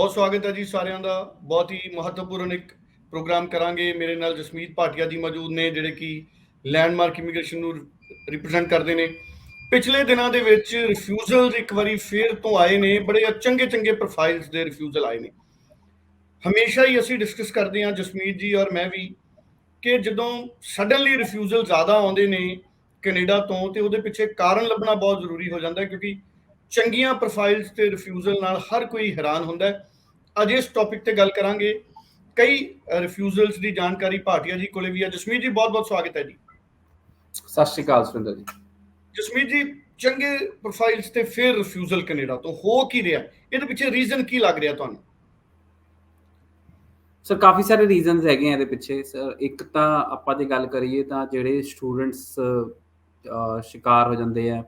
ਬਹੁਤ ਸਵਾਗਤ ਹੈ ਜੀ ਸਾਰਿਆਂ ਦਾ। ਬਹੁਤ ਹੀ ਮਹੱਤਵਪੂਰਨ ਇੱਕ ਪ੍ਰੋਗਰਾਮ ਕਰਾਂਗੇ। ਮੇਰੇ ਨਾਲ ਜਸਮੀਤ ਭਾਟੀਆ ਜੀ ਮੌਜੂਦ ਨੇ, ਜਿਹੜੇ ਕਿ ਲੈਂਡਮਾਰਕ ਇਮੀਗ੍ਰੇਸ਼ਨ ਨੂੰ ਰਿਪਰੈਜ਼ੈਂਟ ਕਰਦੇ ਨੇ। ਪਿਛਲੇ ਦਿਨਾਂ ਦੇ ਵਿੱਚ ਰਿਫਿਊਜ਼ਲ ਇੱਕ ਵਾਰੀ ਫੇਰ ਤੋਂ ਆਏ ਨੇ, ਬੜੇ ਚੰਗੇ ਚੰਗੇ ਪ੍ਰੋਫਾਈਲਸ ਦੇ ਰਿਫਿਊਜ਼ਲ ਆਏ ਨੇ। ਹਮੇਸ਼ਾ ਹੀ ਅਸੀਂ ਡਿਸਕਸ ਕਰਦੇ ਹਾਂ, ਜਸਮੀਤ ਜੀ ਔਰ ਮੈਂ ਵੀ, ਕਿ ਜਦੋਂ ਸਡਨਲੀ ਰਿਫਿਊਜ਼ਲ ਜ਼ਿਆਦਾ ਆਉਂਦੇ ਨੇ ਕੈਨੇਡਾ ਤੋਂ, ਤੇ ਉਹਦੇ ਪਿੱਛੇ ਕਾਰਨ ਲੱਭਣਾ ਬਹੁਤ ਜ਼ਰੂਰੀ ਹੋ ਜਾਂਦਾ, ਕਿਉਂਕਿ ਚੰਗੀਆਂ ਪ੍ਰੋਫਾਈਲਸ ਤੇ ਰਿਫਿਊਜ਼ਲ ਨਾਲ ਹਰ ਕੋਈ ਹੈਰਾਨ ਹੁੰਦਾ ਹੈ। ਅੱਜ ਇਸ ਟੌਪਿਕ ਤੇ ਗੱਲ ਕਰਾਂਗੇ। ਕਈ ਰਿਫਿਊਜ਼ਲਸ ਦੀ ਜਾਣਕਾਰੀ ਭਾਟੀਆ ਜੀ ਕੋਲੇ ਵੀ ਹੈ। ਜਸਮੀਤ ਜੀ, ਬਹੁਤ ਬਹੁਤ ਸਵਾਗਤ ਹੈ ਜੀ। ਸਤਿ ਸ਼੍ਰੀ ਅਕਾਲ ਸੁਰਿੰਦਰ ਜੀ। ਜਸਮੀਤ ਜੀ, ਚੰਗੇ ਪ੍ਰੋਫਾਈਲਸ ਤੇ ਫਿਰ ਰਿਫਿਊਜ਼ਲ ਕੈਨੇਡਾ ਤੋਂ ਹੋ ਕੀ ਰਿਹਾ? ਇਹਦੇ ਪਿੱਛੇ ਰੀਜ਼ਨ ਕੀ ਲੱਗ ਰਿਹਾ ਤੁਹਾਨੂੰ? ਸਰ ਕਾਫੀ ਸਾਰੇ ਰੀਜ਼ਨਸ ਹੈਗੇ ਇਹਦੇ ਪਿੱਛੇ। ਸਰ ਇੱਕ ਤਾਂ ਆਪਾਂ ਜੇ ਗੱਲ ਕਰੀਏ ਤਾਂ ਜਿਹੜੇ ਸਟੂਡੈਂਟਸ ਸ਼ਿਕਾਰ ਹੋ ਜਾਂਦੇ ਆ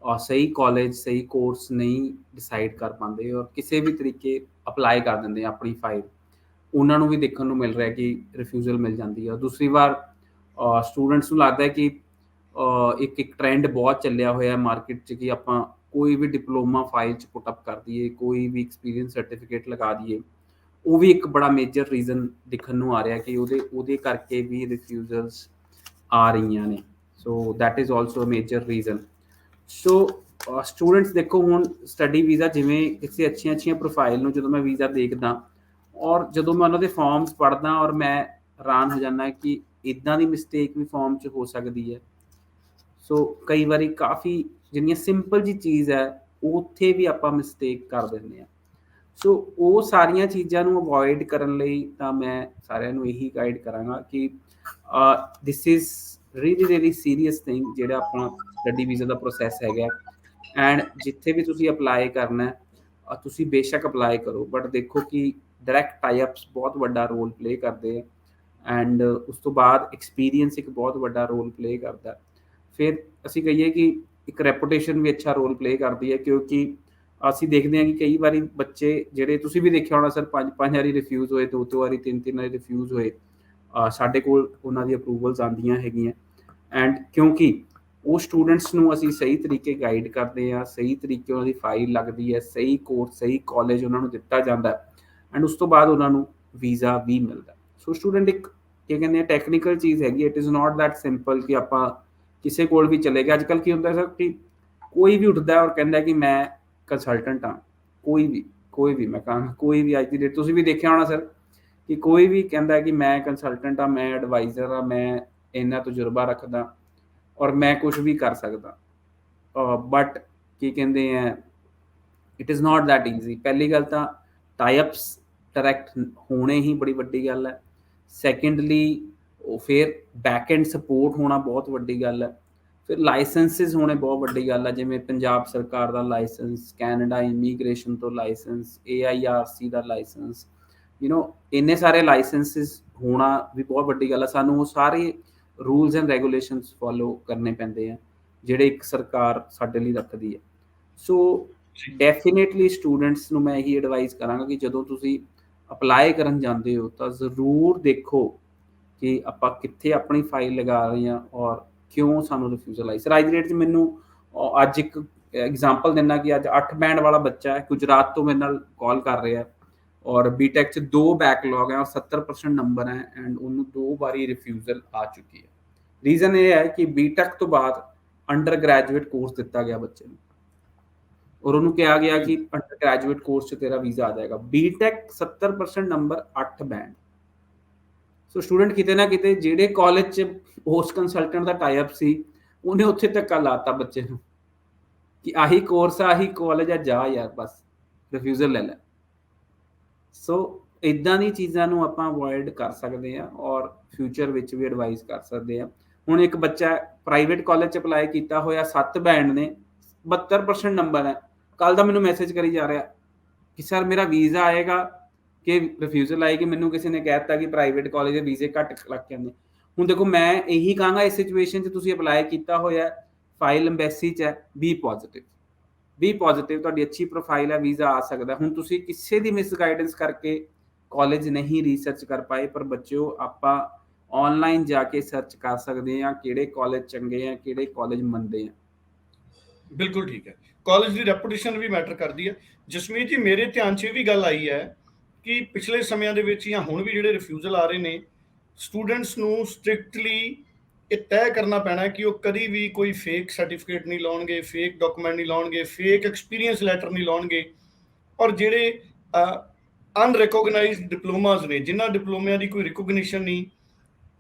ਔਰ ਸਹੀ ਕਾਲਜ ਸਹੀ ਕੋਰਸ ਨਹੀਂ ਡਿਸਾਈਡ ਕਰ ਪਾਉਂਦੇ ਔਰ ਕਿਸੇ ਵੀ ਤਰੀਕੇ ਅਪਲਾਈ ਕਰ ਦਿੰਦੇ ਆ ਆਪਣੀ ਫਾਈਲ, ਉਹਨਾਂ ਨੂੰ ਵੀ ਦੇਖਣ ਨੂੰ ਮਿਲ ਰਿਹਾ ਕਿ ਰਿਫਿਊਜ਼ਲ ਮਿਲ ਜਾਂਦੀ ਹੈ। ਦੂਸਰੀ ਵਾਰ ਸਟੂਡੈਂਟਸ ਨੂੰ ਲੱਗਦਾ ਹੈ ਕਿ ਇੱਕ ਟ੍ਰੈਂਡ ਬਹੁਤ ਚੱਲਿਆ ਹੋਇਆ ਮਾਰਕੀਟ 'ਚ ਕਿ ਆਪਾਂ ਕੋਈ ਵੀ ਡਿਪਲੋਮਾ ਫਾਈਲ 'ਚ ਪੁੱਟ ਅਪ ਕਰ ਦਈਏ, ਕੋਈ ਵੀ ਐਕਸਪੀਰੀਅੰਸ ਸਰਟੀਫਿਕੇਟ ਲਗਾ ਦਈਏ। ਉਹ ਵੀ ਇੱਕ ਬੜਾ ਮੇਜਰ ਰੀਜ਼ਨ ਦਿਖਣ ਨੂੰ ਆ ਰਿਹਾ ਕਿ ਉਹਦੇ ਕਰਕੇ ਵੀ ਰਿਫਿਊਜ਼ਲਸ ਆ ਰਹੀਆਂ ਨੇ। So that is also a major reason. So students ਦੇਖੋ, ਹੁਣ ਸਟੱਡੀ ਵੀਜ਼ਾ ਜਿਵੇਂ ਕਿਸੇ ਅੱਛੀਆਂ ਪ੍ਰੋਫਾਈਲ ਨੂੰ ਜਦੋਂ ਮੈਂ ਵੀਜ਼ਾ ਦੇਖਦਾ ਔਰ ਜਦੋਂ ਮੈਂ ਉਹਨਾਂ ਦੇ ਫਾਰਮਸ ਪੜ੍ਹਦਾ ਔਰ ਮੈਂ ਹੈਰਾਨ ਹੋ ਜਾਂਦਾ ਕਿ ਇੱਦਾਂ ਦੀ ਮਿਸਟੇਕ ਵੀ ਫਾਰਮ 'ਚ ਹੋ ਸਕਦੀ ਹੈ। ਸੋ ਕਈ ਵਾਰੀ ਕਾਫੀ ਜਿਹੜੀਆਂ ਸਿੰਪਲ ਜੀ ਚੀਜ਼ ਹੈ ਉੱਥੇ ਵੀ ਆਪਾਂ ਮਿਸਟੇਕ ਕਰ ਦਿੰਦੇ ਹਾਂ। ਸੋ ਉਹ ਸਾਰੀਆਂ ਚੀਜ਼ਾਂ ਨੂੰ ਅਵੋਇਡ ਕਰਨ ਲਈ ਤਾਂ ਮੈਂ ਸਾਰਿਆਂ ਨੂੰ ਇਹੀ ਗਾਈਡ ਕਰਾਂਗਾ ਕਿ this is really serious thing ਜਿਹੜਾ ਆਪਣਾ ਸਟੱਡੀ ਵੀਜ਼ਾ ਦਾ ਪ੍ਰੋਸੈਸ ਹੈਗਾ। ਐਂਡ ਜਿੱਥੇ ਵੀ ਤੁਸੀਂ ਅਪਲਾਈ ਕਰਨਾ ਤੁਸੀਂ ਬੇਸ਼ੱਕ ਅਪਲਾਈ ਕਰੋ, ਬਟ ਦੇਖੋ ਕਿ ਡਾਇਰੈਕਟ ਟਾਈ-ਅਪਸ ਬਹੁਤ ਵੱਡਾ ਰੋਲ ਪਲੇ ਕਰਦੇ ਆ। ਐਂਡ ਉਸ ਤੋਂ ਬਾਅਦ ਐਕਸਪੀਰੀਅੰਸ ਇੱਕ ਬਹੁਤ ਵੱਡਾ ਰੋਲ ਪਲੇ ਕਰਦਾ। ਫਿਰ ਅਸੀਂ ਕਹੀਏ ਕਿ ਇੱਕ ਰੈਪੂਟੇਸ਼ਨ ਵੀ ਅੱਛਾ ਰੋਲ ਪਲੇ ਕਰਦੀ ਹੈ, ਕਿਉਂਕਿ ਅਸੀਂ ਦੇਖਦੇ ਹਾਂ ਕਿ ਕਈ ਵਾਰੀ ਬੱਚੇ ਜਿਹੜੇ ਤੁਸੀਂ ਵੀ ਦੇਖਿਆ ਹੋਣਾ ਸਰ, ਪੰਜ ਵਾਰੀ ਰਿਫਿਊਜ਼ ਹੋਏ, ਦੋ ਵਾਰੀ ਤਿੰਨ ਵਾਰੀ ਰਿਫਿਊਜ਼ ਹੋਏ, ਸਾਡੇ ਕੋਲ ਉਹਨਾਂ ਦੀ ਅਪਰੂਵਲਸ ਆਉਂਦੀਆਂ ਹੈਗੀਆਂ। ਐਂਡ ਕਿਉਂਕਿ ਉਹ ਸਟੂਡੈਂਟਸ ਨੂੰ ਅਸੀਂ ਸਹੀ ਤਰੀਕੇ ਗਾਈਡ ਕਰਦੇ ਹਾਂ, ਸਹੀ ਤਰੀਕੇ ਉਹਨਾਂ ਦੀ ਫਾਈਲ ਲੱਗਦੀ ਹੈ, ਸਹੀ ਕੋਰਸ ਸਹੀ ਕਾਲਜ ਉਹਨਾਂ ਨੂੰ ਦਿੱਤਾ ਜਾਂਦਾ ਐਂਡ ਉਸ ਤੋਂ ਬਾਅਦ ਉਹਨਾਂ ਨੂੰ ਵੀਜ਼ਾ ਵੀ ਮਿਲਦਾ। ਸੋ ਸਟੂਡੈਂਟ ਇੱਕ ਕੀ ਕਹਿੰਦੇ ਆ ਟੈਕਨੀਕਲ ਚੀਜ਼ ਹੈਗੀ। It is not that simple ਕਿ ਆਪਾਂ ਕਿਸੇ ਕੋਲ ਵੀ ਚਲੇ ਗਏ। ਅੱਜ ਕੱਲ੍ਹ ਕੀ ਹੁੰਦਾ ਸਰ ਕਿ ਕੋਈ ਵੀ ਉੱਠਦਾ ਔਰ ਕਹਿੰਦਾ ਕਿ ਮੈਂ ਕੰਸਲਟੈਂਟ ਹਾਂ। ਕੋਈ ਵੀ ਮੈਂ ਕਹਾਂਗਾ ਕੋਈ ਵੀ ਅੱਜ ਦੀ ਡੇਟ ਤੁਸੀਂ ਵੀ ਦੇਖਿਆ ਹੋਣਾ ਸਰ ਕਿ ਕੋਈ ਵੀ ਕਹਿੰਦਾ ਕਿ ਮੈਂ ਕੰਸਲਟੈਂਟ ਹਾਂ, ਮੈਂ ਐਡਵਾਈਜ਼ਰ ਹਾਂ, ਮੈਂ ਇੰਨਾ ਤਜਰਬਾ ਰੱਖਦਾ ਔਰ ਮੈਂ ਕੁਝ ਵੀ ਕਰ ਸਕਦਾ। ਬਟ ਕੀ ਕਹਿੰਦੇ ਆ, it is not that easy. ਪਹਿਲੀ ਗੱਲ ਤਾਂ ਟਾਈ-ਅਪਸ ਡਾਇਰੈਕਟ ਹੋਣੇ ਹੀ ਬੜੀ ਵੱਡੀ ਗੱਲ ਹੈ। ਸੈਕੰਡਲੀ ਉਹ ਫਿਰ ਬੈਕ ਐਂਡ ਸਪੋਰਟ ਹੋਣਾ ਬਹੁਤ ਵੱਡੀ ਗੱਲ ਹੈ। ਫਿਰ ਲਾਇਸੈਂਸਿਸ ਹੋਣੇ ਬਹੁਤ ਵੱਡੀ ਗੱਲ ਹੈ, ਜਿਵੇਂ ਪੰਜਾਬ ਸਰਕਾਰ ਦਾ ਲਾਇਸੈਂਸ, ਕੈਨੇਡਾ ਇਮੀਗ੍ਰੇਸ਼ਨ ਤੋਂ ਲਾਇਸੈਂਸ, AIRC ਦਾ ਲਾਇਸੈਂਸ, ਇੰਨੇ ਸਾਰੇ ਲਾਇਸੈਂਸਿਸ ਹੋਣਾ ਵੀ ਬਹੁਤ ਵੱਡੀ ਗੱਲ ਹੈ। ਸਾਨੂੰ ਉਹ ਸਾਰੇ ਰੂਲਸ ਐਂਡ ਰੈਗੂਲੇਸ਼ਨਸ ਫੋਲੋ ਕਰਨੇ ਪੈਂਦੇ ਆ ਜਿਹੜੇ ਇੱਕ ਸਰਕਾਰ ਸਾਡੇ ਲਈ ਰੱਖਦੀ ਹੈ। ਸੋ ਡੈਫੀਨੇਟਲੀ ਸਟੂਡੈਂਟਸ ਨੂੰ ਮੈਂ ਇਹੀ ਐਡਵਾਈਸ ਕਰਾਂਗਾ ਕਿ ਜਦੋਂ ਤੁਸੀਂ ਅਪਲਾਈ ਕਰਨ ਜਾਂਦੇ ਹੋ ਤਾਂ ਜ਼ਰੂਰ ਦੇਖੋ ਕਿ ਆਪਾਂ ਕਿੱਥੇ ਆਪਣੀ ਫਾਈਲ ਲਗਾ ਰਹੇ ਹਾਂ ਔਰ ਕਿਉਂ ਸਾਨੂੰ ਰਿਫਿਊਜ਼ਲ ਆਈ। ਸਰ ਅੱਜ ਦੀ ਡੇਟ 'ਚ ਮੈਨੂੰ ਅੱਜ ਇੱਕ ਐਗਜ਼ਾਮਪਲ ਦਿੰਦਾ ਕਿ ਅੱਜ 8 ਬੈਂਡ ਵਾਲਾ ਬੱਚਾ ਹੈ, ਗੁਜਰਾਤ ਤੋਂ ਮੇਰੇ ਨਾਲ ਕਾਲ ਕਰ ਰਿਹਾ ਔਰ ਬੀਟੈਕ 'ਚ 2 ਬੈਕਲੌਗ ਹੈ ਔਰ 70% ਨੰਬਰ ਹੈ ਐਂਡ ਉਹਨੂੰ 2 ਵਾਰੀ ਰਿਫਿਊਜ਼ਲ ਆ ਚੁੱਕੀ ਹੈ। ਰੀਜ਼ਨ ਇਹ ਹੈ ਕਿ ਬੀਟੈਕ ਤੋਂ ਬਾਅਦ ਅੰਡਰ ਗ੍ਰੈਜੂਏਟ ਕੋਰਸ ਦਿੱਤਾ ਗਿਆ ਬੱਚੇ ਨੂੰ ਔਰ ਉਹਨੂੰ ਕਿਹਾ ਗਿਆ ਕਿ ਅੰਡਰ ਗ੍ਰੈਜੂਏਟ ਕੋਰਸ 'ਚ ਤੇਰਾ ਵੀਜ਼ਾ ਆ ਜਾਏਗਾ। BTech 70% number 8 band. So student ਕਿਤੇ ਨਾ ਕਿਤੇ ਜਿਹੜੇ ਕਾਲਜ 'ਚ ਉਸ ਕੰਸਲਟੈਂਟ ਦਾ ਟਾਈ-ਅਪ ਸੀ ਉਹਨੇ ਉੱਥੇ ਧੱਕਾ ਲਾਤਾ ਬੱਚੇ ਨੂੰ ਕਿ ਆਹੀ ਕੋਰਸ ਆ, ਆਹੀ ਕਾਲਜ ਆ, ਜਾ ਯਾਰ ਬਸ ਰਿਫਿਊਜ਼ਲ ਲੈ ਲੈ। ਸੋ ਇੱਦਾਂ ਦੀ ਚੀਜ਼ਾਂ ਨੂੰ ਆਪਾਂ ਅਵੋਇਡ ਕਰ ਸਕਦੇ ਹਾਂ ਔਰ ਫਿਊਚਰ ਵਿੱਚ ਵੀ ਐਡਵਾਈਸ ਕਰ ਸਕਦੇ ਹਾਂ। ਹੁਣ ਇੱਕ ਬੱਚਾ ਪ੍ਰਾਈਵੇਟ ਕਾਲਜ 'ਚ ਅਪਲਾਈ ਕੀਤਾ ਹੋਇਆ, 7 ਬੈਂਡ ਨੇ, 72% ਨੰਬਰ ਹੈ। ਕੱਲ ਦਾ ਮੈਨੂੰ ਮੈਸੇਜ ਕਰੀ ਜਾ ਰਿਹਾ ਕਿ ਸਰ ਮੇਰਾ ਵੀਜ਼ਾ ਆਏਗਾ ਕਿ ਰਿਫਿਊਜ਼ਲ ਆਏਗੀ। ਮੈਨੂੰ ਕਿਸੇ ਨੇ ਕਹਿ ਦਿੱਤਾ ਕਿ ਪ੍ਰਾਈਵੇਟ ਕਾਲਜ ਦੇ ਵੀਜ਼ੇ ਘੱਟ ਲੱਗ ਜਾਂਦੇ। ਹੁਣ ਦੇਖੋ ਮੈਂ ਇਹੀ ਕਹਾਂਗਾ, ਇਸ ਸਿਚੁਏਸ਼ਨ 'ਚ ਤੁਸੀਂ ਅਪਲਾਈ ਕੀਤਾ ਹੋਇਆ, ਫਾਈਲ ਅੰਬੈਸੀ 'ਚ ਹੈ, ਬੀ ਪੋਜ਼ੀਟਿਵ, ਤੁਹਾਡੀ ਅੱਛੀ ਪ੍ਰੋਫਾਈਲ ਹੈ, ਵੀਜ਼ਾ ਆ ਸਕਦਾ। ਹੁਣ ਤੁਸੀਂ ਕਿਸੇ ਦੀ ਮਿਸਗਾਈਡੈਂਸ ਕਰਕੇ ਕਾਲਜ ਨਹੀਂ ਰਿਸਰਚ ਕਰ ਪਾਏ, ਪਰ ਬੱਚਿਓ ਆਪਾਂ ਆਨਲਾਈਨ ਜਾ ਕੇ ਸਰਚ ਕਰ ਸਕਦੇ ਹਾਂ ਕਿਹੜੇ ਕਾਲਜ ਚੰਗੇ ਆ, ਕਿਹੜੇ ਕਾਲਜ ਮੰਦੇ ਆ। ਬਿਲਕੁਲ ਠੀਕ ਹੈ। ਕਾਲਜ ਦੀ ਰੈਪੂਟੇਸ਼ਨ ਵੀ ਮੈਟਰ ਕਰਦੀ ਹੈ। ਜਸਮੀਤ ਜੀ, ਮੇਰੇ ਧਿਆਨ 'ਚ ਇਹ ਵੀ ਗੱਲ ਆਈ ਹੈ ਕਿ ਪਿਛਲੇ ਸਮਿਆਂ ਦੇ ਵਿੱਚ ਜਾਂ ਹੁਣ ਵੀ ਜਿਹੜੇ ਰਿਫਿਊਜ਼ਲ ਆ ਰਹੇ ਨੇ, ਸਟੂਡੈਂਟਸ ਨੂੰ ਸਟ੍ਰਿਕਟਲੀ ਇਹ ਤੈਅ ਕਰਨਾ ਪੈਣਾ ਕਿ ਉਹ ਕਦੀ ਵੀ ਕੋਈ ਫੇਕ ਸਰਟੀਫਿਕੇਟ ਨਹੀਂ ਲਾਉਣਗੇ, ਫੇਕ ਡਾਕੂਮੈਂਟ ਨਹੀਂ ਲਾਉਣਗੇ, ਫੇਕ ਐਕਸਪੀਰੀਅੰਸ ਲੈਟਰ ਨਹੀਂ ਲਾਉਣਗੇ। ਔਰ ਜਿਹੜੇ ਅਨਰਿਕੋਗਨਾਈਜ਼ਡ ਡਿਪਲੋਮਾਸ ਨੇ, ਜਿਨ੍ਹਾਂ ਡਿਪਲੋਮਿਆਂ ਦੀ ਕੋਈ ਰਿਕੋਗਨੀਸ਼ਨ ਨਹੀਂ,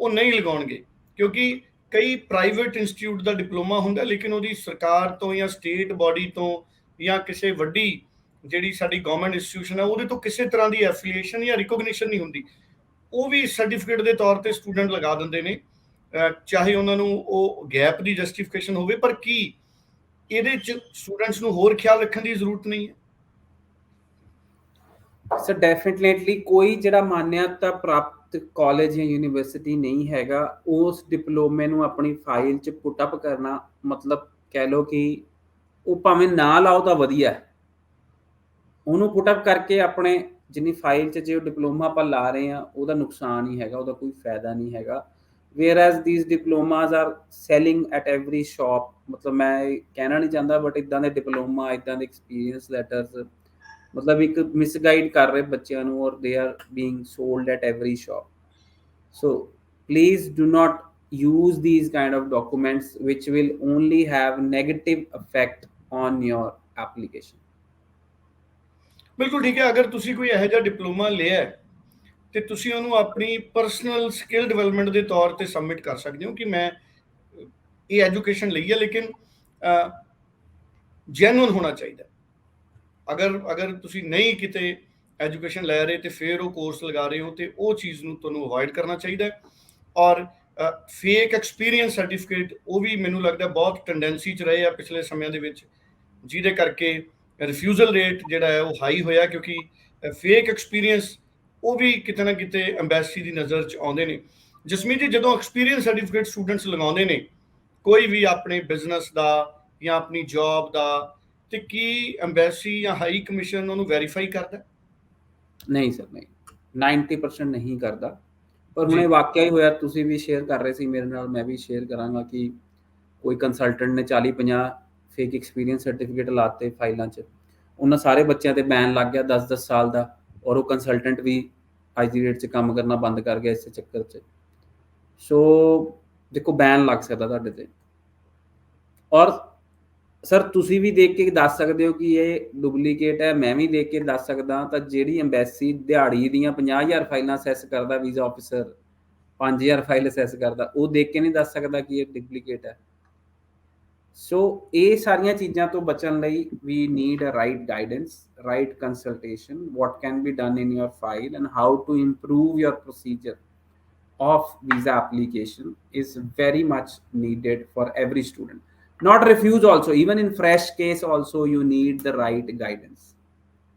ਉਹ ਨਹੀਂ ਲਗਾਉਣਗੇ। ਕਿਉਂਕਿ ਕਈ ਪ੍ਰਾਈਵੇਟ ਇੰਸਟੀਚਿਊਟ ਦਾ ਡਿਪਲੋਮਾ ਹੁੰਦਾ ਲੇਕਿਨ ਉਹਦੀ ਸਰਕਾਰ ਤੋਂ ਜਾਂ ਸਟੇਟ ਬਾਡੀ ਤੋਂ ਜਾਂ ਕਿਸੇ ਵੱਡੀ ਜਿਹੜੀ ਸਾਡੀ ਗਵਰਨਮੈਂਟ ਇੰਸਟੀਟਿਊਸ਼ਨ ਹੈ ਉਹਦੇ ਤੋਂ ਕਿਸੇ ਤਰ੍ਹਾਂ ਦੀ ਐਫੀਲੀਏਸ਼ਨ ਜਾਂ ਰਿਕੋਗਨੀਸ਼ਨ ਨਹੀਂ ਹੁੰਦੀ। ਉਹ ਵੀ ਸਰਟੀਫਿਕੇਟ ਦੇ ਤੌਰ ਤੇ ਸਟੂਡੈਂਟ ਲਗਾ ਦਿੰਦੇ ਨੇ, ਚਾਹੇ ਉਹਨਾਂ ਨੂੰ ਉਹ ਗੈਪ ਦੀ ਜਸਟੀਫਿਕੇਸ਼ਨ ਹੋਵੇ। ਪਰ ਕੀ ਇਹਦੇ 'ਚ ਸਟੂਡੈਂਟਸ ਨੂੰ ਹੋਰ ਖਿਆਲ ਰੱਖਣ ਦੀ ਜ਼ਰੂਰਤ ਨਹੀਂ ਹੈ? ਸਰ ਡੈਫੀਨੇਟਲੀ ਕੋਈ ਜਿਹੜਾ ਮਾਨਿਅਤਾ ਪ੍ਰਾਪਤ ਕਾਲਜ ਜਾਂ ਯੂਨੀਵਰਸਿਟੀ ਨਹੀਂ ਹੈਗਾ, ਉਸ ਡਿਪਲੋਮੇ ਨੂੰ ਆਪਣੀ ਫਾਈਲ 'ਚ ਪੁੱਟ ਅਪ ਕਰਨਾ, ਮਤਲਬ ਕਹਿ ਲਓ ਕਿ ਉਹ ਭਾਵੇਂ ਨਾ ਲਾਓ ਤਾਂ ਵਧੀਆ ਹੈ, ਉਹਨੂੰ ਪੁੱਟ ਅਪ ਕਰਕੇ ਆਪਣੇ ਜਿੰਨੀ ਫਾਈਲ 'ਚ ਜੇ ਉਹ ਡਿਪਲੋਮਾ ਆਪਾਂ ਲਾ ਰਹੇ ਹਾਂ ਉਹਦਾ ਨੁਕਸਾਨ ਹੀ ਹੈਗਾ, ਉਹਦਾ ਕੋਈ ਫਾਇਦਾ ਨਹੀਂ ਹੈਗਾ। whereas these diplomas are selling at every shop, ਮਤਲਬ ਮੈਂ ਇਹ ਕਹਿਣਾ ਨਹੀਂ ਚਾਹੁੰਦਾ ਬਟ ਇੱਦਾਂ ਦੇ ਡਿਪਲੋਮਾ, ਇੱਦਾਂ ਦੇ ਐਕਸਪੀਰੀਅੰਸ ਲੈਟਰਸ ਮਤਲਬ ਇੱਕ ਮਿਸਗਾਈਡ ਕਰ ਰਹੇ ਬੱਚਿਆਂ ਨੂੰ, ਔਰ they are being sold at every shop. So please do not use these kind of documents which will only have negative effect on your application. ਬਿਲਕੁਲ ਠੀਕ ਹੈ। ਅਗਰ ਤੁਸੀਂ ਕੋਈ ਇਹੋ ਜਿਹਾ ਡਿਪਲੋਮਾ ਲਿਆ ਤੇ ਤੁਸੀਂ ਉਹਨੂੰ ਆਪਣੀ ਪਰਸਨਲ ਸਕਿੱਲ ਡਿਵੈਲਪਮੈਂਟ ਦੇ ਤੌਰ ਤੇ ਸਬਮਿਟ ਕਰ ਸਕਦੇ ਹੋ ਕਿ ਮੈਂ ਇਹ ਐਜੂਕੇਸ਼ਨ ਲਈ ਹੈ, ਲੇਕਿਨ ਜੈਨੂਅਨ ਹੋਣਾ ਚਾਹੀਦਾ। ਅਗਰ ਤੁਸੀਂ ਨਹੀਂ ਕਿਤੇ ਐਜੂਕੇਸ਼ਨ ਲੈ ਰਹੇ ਤੇ ਫਿਰ ਉਹ ਕੋਰਸ ਲਗਾ ਰਹੇ ਹੋ ਤੇ ਉਹ ਚੀਜ਼ ਨੂੰ ਤੁਹਾਨੂੰ ਅਵੋਇਡ ਕਰਨਾ ਚਾਹੀਦਾ ਹੈ। ਔਰ ਫੇਕ ਐਕਸਪੀਰੀਅੰਸ ਸਰਟੀਫਿਕੇਟ, ਉਹ ਵੀ ਮੈਨੂੰ ਲੱਗਦਾ ਬਹੁਤ ਟੈਂਡੈਂਸੀ 'ਚ ਰਹੇ ਆ ਪਿਛਲੇ ਸਮਿਆਂ ਦੇ ਵਿੱਚ, ਜਿਹਦੇ ਕਰਕੇ ਰਿਫਿਊਜ਼ਲ ਰੇਟ ਜਿਹੜਾ ਹੈ ਉਹ ਹਾਈ ਹੋਇਆ, ਕਿਉਂਕਿ ਫੇਕ ਐਕਸਪੀਰੀਅੰਸ ਉਹ ਵੀ ਕਿਤੇ ਨਾ ਕਿਤੇ ਐਮਬੈਸੀ ਦੀ ਨਜ਼ਰ 'ਚ ਆਉਂਦੇ ਨੇ। ਜਸਮੀਤ ਜੀ, ਜਦੋਂ ਐਕਸਪੀਰੀਅੰਸ ਸਰਟੀਫਿਕੇਟ ਸਟੂਡੈਂਟਸ ਲਗਾਉਂਦੇ ਨੇ ਕੋਈ ਵੀ ਆਪਣੇ ਬਿਜ਼ਨਸ ਦਾ ਜਾਂ ਆਪਣੀ ਜੌਬ ਦਾ, ਤੇ ਕੀ ਐਮਬੈਸੀ ਜਾਂ ਹਾਈ ਕਮਿਸ਼ਨ ਉਹਨੂੰ ਵੈਰੀਫਾਈ ਕਰਦਾ? ਨਹੀਂ ਸਰ, ਨਹੀਂ, 90% ਨਹੀਂ ਕਰਦਾ। ਪਰ ਹੁਣ ਇਹ ਵਾਕਿਆ ਹੀ ਹੋਇਆ, ਤੁਸੀਂ ਵੀ ਸ਼ੇਅਰ ਕਰ ਰਹੇ ਸੀ ਮੇਰੇ ਨਾਲ, ਮੈਂ ਵੀ ਸ਼ੇਅਰ ਕਰਾਂਗਾ ਕਿ ਕੋਈ ਕੰਸਲਟੈਂਟ ਨੇ 40-50 ਫੇਕ ਐਕਸਪੀਰੀਅੰਸ ਸਰਟੀਫਿਕੇਟ ਲਾਤੇ ਫਾਈਲਾਂ 'ਚ, ਉਹਨਾਂ ਸਾਰੇ ਬੱਚਿਆਂ ਤੇ ਬੈਨ ਲੱਗ ਗਿਆ 10-10 ਸਾਲ ਦਾ, ਔਰ ਉਹ ਕੰਸਲਟੈਂਟ ਵੀ ਅੱਜ ਦੀ ਡੇਟ 'ਚ ਕੰਮ ਕਰਨਾ ਬੰਦ ਕਰ ਗਿਆ ਇਸੇ ਚੱਕਰ 'ਚ। ਸੋ ਦੇਖੋ, ਬੈਨ ਲੱਗ ਸਕਦਾ ਤੁਹਾਡੇ ਤੇ। ਔਰ ਸਰ ਤੁਸੀਂ ਵੀ ਦੇਖ ਕੇ ਦੱਸ ਸਕਦੇ ਹੋ ਕਿ ਇਹ ਡੁਪਲੀਕੇਟ ਹੈ, ਮੈਂ ਵੀ ਦੇਖ ਕੇ ਦੱਸ ਸਕਦਾ। ਤਾਂ ਜਿਹੜੀ ਐਮਬੈਸੀ ਦਿਹਾੜੀ ਦੀਆਂ 50,000 ਫਾਈਲਾਂ ਅਸੈਸ ਕਰਦਾ, ਵੀਜ਼ਾ ਆਫਿਸਰ 5,000 ਫਾਈਲ ਅਸੈਸ ਕਰਦਾ, ਉਹ ਦੇਖ ਕੇ ਨਹੀਂ ਦੱਸ ਸਕਦਾ ਕਿ ਇਹ ਡੁਪਲੀਕੇਟ ਹੈ। ਸੋ ਇਹ ਸਾਰੀਆਂ ਚੀਜ਼ਾਂ ਤੋਂ ਬਚਣ ਲਈ we need a right guidance, right consultation, what can be done in your file and how to improve your procedure of visa application is very much needed for every student. Not refuse also, even in fresh case also you need the right guidance.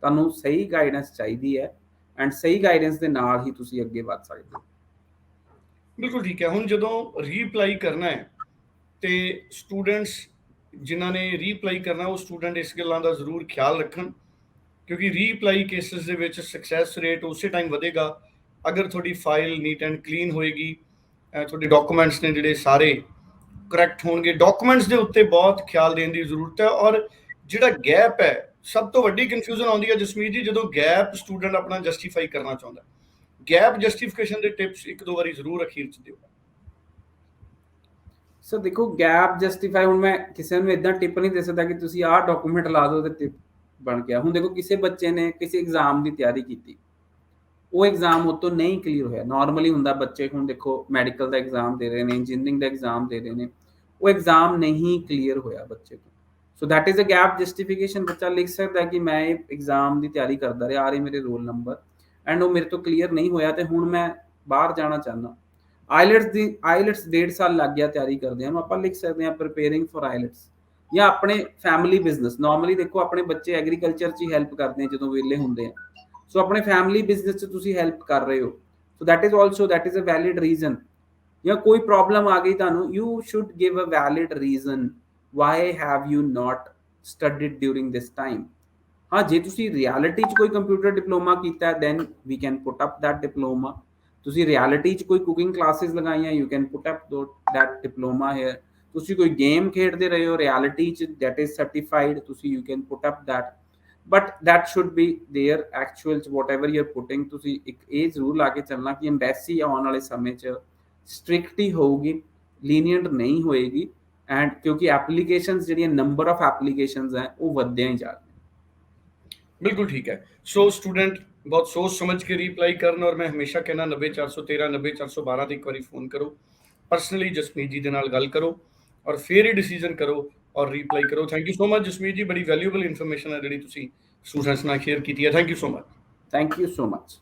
ਤੁਹਾਨੂੰ ਸਹੀ guidance ਚਾਹੀਦੀ ਹੈ and ਸਹੀ guidance ਦੇ ਨਾਲ ਹੀ ਤੁਸੀਂ ਅੱਗੇ ਵਧ ਸਕਦੇ ਹੋ। ਬਿਲਕੁਲ ਠੀਕ ਹੈ। ਹੁਣ ਜਦੋਂ ਰੀਅਪਲਾਈ ਕਰਨਾ ਹੈ ਤੇ ਸਟੂਡੈਂਟਸ ਜਿਨ੍ਹਾਂ ਨੇ ਰੀਅਪਲਾਈ ਕਰਨਾ, ਉਹ ਸਟੂਡੈਂਟ ਇਸ ਗੱਲਾਂ ਦਾ ਜ਼ਰੂਰ ਖਿਆਲ ਰੱਖਣ, ਕਿਉਂਕਿ ਰੀਅਪਲਾਈ ਕੇਸਿਸ ਦੇ ਵਿੱਚ ਸਕਸੈਸ ਰੇਟ ਉਸੇ ਟਾਈਮ ਵਧੇਗਾ ਅਗਰ ਤੁਹਾਡੀ ਫਾਈਲ ਨੀਟ ਐਂਡ ਕਲੀਨ ਹੋਏਗੀ, ਤੁਹਾਡੇ ਡਾਕੂਮੈਂਟਸ ਨੇ ਜਿਹੜੇ ਸਾਰੇ ਕਰੈਕਟ ਹੋਣਗੇ। ਡਾਕੂਮੈਂਟਸ ਦੇ ਉੱਤੇ ਬਹੁਤ ਖਿਆਲ ਦੇਣ ਦੀ ਜ਼ਰੂਰਤ ਹੈ। ਔਰ ਜਿਹੜਾ ਗੈਪ ਹੈ, ਸਭ ਤੋਂ ਵੱਡੀ ਕਨਫਿਊਜ਼ਨ ਆਉਂਦੀ ਹੈ ਜਸਮੀਤ ਜੀ, ਜਦੋਂ ਗੈਪ ਸਟੂਡੈਂਟ ਆਪਣਾ ਜਸਟੀਫਾਈ ਕਰਨਾ ਚਾਹੁੰਦਾ। ਗੈਪ ਜਸਟੀਫਿਕੇਸ਼ਨ ਦੇ ਟਿਪਸ ਇੱਕ ਦੋ ਵਾਰੀ ਜ਼ਰੂਰ ਅਖੀਰ 'ਚ ਦਿਓ। ਸੋ ਦੇਖੋ, ਗੈਪ ਜਸਟੀਫਾਈ, ਹੁਣ ਮੈਂ ਕਿਸੇ ਨੂੰ ਇਦਾਂ ਟਿਪ ਨਹੀਂ ਦੇ ਸਕਦਾ ਕਿ ਤੁਸੀਂ ਆਹ ਡਾਕੂਮੈਂਟ ਲਾ ਦਿਓ ਤੇ ਟਿਪ ਬਣ ਗਿਆ। ਹੁਣ ਦੇਖੋ, ਕਿਸੇ ਬੱਚੇ ਨੇ ਕਿਸੇ ਐਗਜ਼ਾਮ ਦੀ ਤਿਆਰੀ ਕੀਤੀ, ਉਹ ਐਗਜ਼ਾਮ ਉਹ ਤੋਂ ਨਹੀਂ ਕਲੀਅਰ ਹੋਇਆ। ਨਾਰਮਲੀ ਹੁੰਦਾ ਬੱਚੇ, ਹੁਣ ਦੇਖੋ ਮੈਡੀਕਲ ਦਾ ਐਗਜ਼ਾਮ ਦੇ ਰਹੇ ਨੇ, ਇੰਜੀਨੀਅਰਿੰਗ ਦਾ ਐਗਜ਼ਾਮ ਦੇ ਰਹੇ ਨੇ, ਉਹ ਐਗਜ਼ਾਮ ਨਹੀਂ ਕਲੀਅਰ ਹੋਇਆ ਬੱਚੇ ਤੋਂ। So that is a gap justification. ਬੱਚਾ ਲਿਖ ਸਕਦਾ ਕਿ ਮੈਂ ਇਹ ਐਗਜ਼ਾਮ ਦੀ ਤਿਆਰੀ ਕਰਦਾ ਰਿਹਾ, ਆ ਰਹੇ ਮੇਰੇ ਰੋਲ ਨੰਬਰ, ਐਂਡ ਉਹ ਮੇਰੇ ਤੋਂ ਕਲੀਅਰ ਨਹੀਂ ਹੋਇਆ ਤੇ ਹੁਣ ਮੈਂ ਬਾਹਰ ਜਾਣਾ ਚਾਹੁੰਦਾ। ਆਈਲੈਟਸ 1.5 ਸਾਲ ਲੱਗ ਗਿਆ ਤਿਆਰੀ ਕਰਦਿਆਂ ਨੂੰ, ਆਪਾਂ ਲਿਖ ਸਕਦੇ ਹਾਂ ਪ੍ਰੀਪੇਅਰਿੰਗ ਫॉर ਆਈਲੈਟਸ। ਜਾਂ ਆਪਣੇ ਫੈਮਿਲੀ ਬਿਜ਼ਨਸ, ਨਾਰਮਲੀ ਦੇਖੋ ਆਪਣੇ ਬੱਚੇ ਐਗਰੀਕਲਚਰ 'ਚ ਹੀ ਹੈਲਪ ਕਰਦੇ ਆ ਜਦੋਂ ਵਿਹਲੇ ਹੁੰਦੇ ਆ। ਸੋ ਆਪਣੇ ਫੈਮਿਲੀ ਬਿਜ਼ਨਸ 'ਚ ਤੁਸੀਂ ਹੈਲਪ ਕਰ ਰਹੇ ਹੋ, so that is a valid reason. ਜਾਂ ਕੋਈ ਪ੍ਰੋਬਲਮ ਆ ਗਈ ਤੁਹਾਨੂੰ, you should give a valid reason why have you not studied during this time. ਹਾਂ, ਜੇ ਤੁਸੀਂ ਰਿਐਲਿਟੀ 'ਚ ਕੋਈ ਕੰਪਿਊਟਰ ਡਿਪਲੋਮਾ ਕੀਤਾ, then we can put up that diploma. ਤੁਸੀਂ ਰਿਐਲਿਟੀ 'ਚ ਕੋਈ ਕੁਕਿੰਗ ਕਲਾਸਿਸ ਲਗਾਈਆਂ, you can put up that diploma here. ਤੁਸੀਂ ਕੋਈ ਗੇਮ ਖੇਡਦੇ ਰਹੇ ਹੋ ਰਿਐਲਿਟੀ ਚ that is certified, ਤੁਸੀਂ you can put up that, but that should be there actual ਚ whatever you're putting। ਤੁਸੀਂ ਇੱਕ ਇਹ ਜ਼ਰੂਰ ਲਾ ਕੇ ਚੱਲਣਾ ਕਿ ਐਮਬੈਸੀ ਆਉਣ ਵਾਲੇ ਸਮੇਂ ਚ ਸਟ੍ਰਿਕਟ ਹੀ ਹੋਊਗੀ, ਲੀਨੀਅੰਟ ਨਹੀਂ ਹੋਏਗੀ। ਐਂਡ ਕਿਉਂਕਿ ਐਪਲੀਕੇਸ਼ਨਸ ਜਿਹੜੀਆਂ ਨੰਬਰ ਆਫ ਐਪਲੀਕੇਸ਼ਨਸ ਹੈ ਉਹ ਵਧਦਿਆਂ ਹੀ ਜਾ ਰਹੀਆਂ। बिल्कुल ठीक है। सो स्टूडेंट बहुत सोच समझ के रिप्लाई करना, और मैं हमेशा कहना 90 413 90 412 ਤੇ ਇੱਕ ਵਾਰੀ ਫੋਨ ਕਰੋ, ਪਰਸਨਲੀ ਜਸਮੀਤ ਜੀ ਦੇ ਨਾਲ ਗੱਲ ਕਰੋ ਔਰ ਫਿਰ ਹੀ ਡਿਸੀਜਨ ਕਰੋ ਔਰ ਰਿਪਲਾਈ ਕਰੋ। Thank you so much Jasmeet ji, ਬੜੀ ਵੈਲਿਊਏਬਲ ਇਨਫੋਰਮੇਸ਼ਨ ਹੈ ਜਿਹੜੀ ਤੁਸੀਂ ਸਟੂਡੈਂਟਸ ਨਾਲ ਸ਼ੇਅਰ ਕੀਤੀ ਹੈ। Thank you so much. Thank you so much.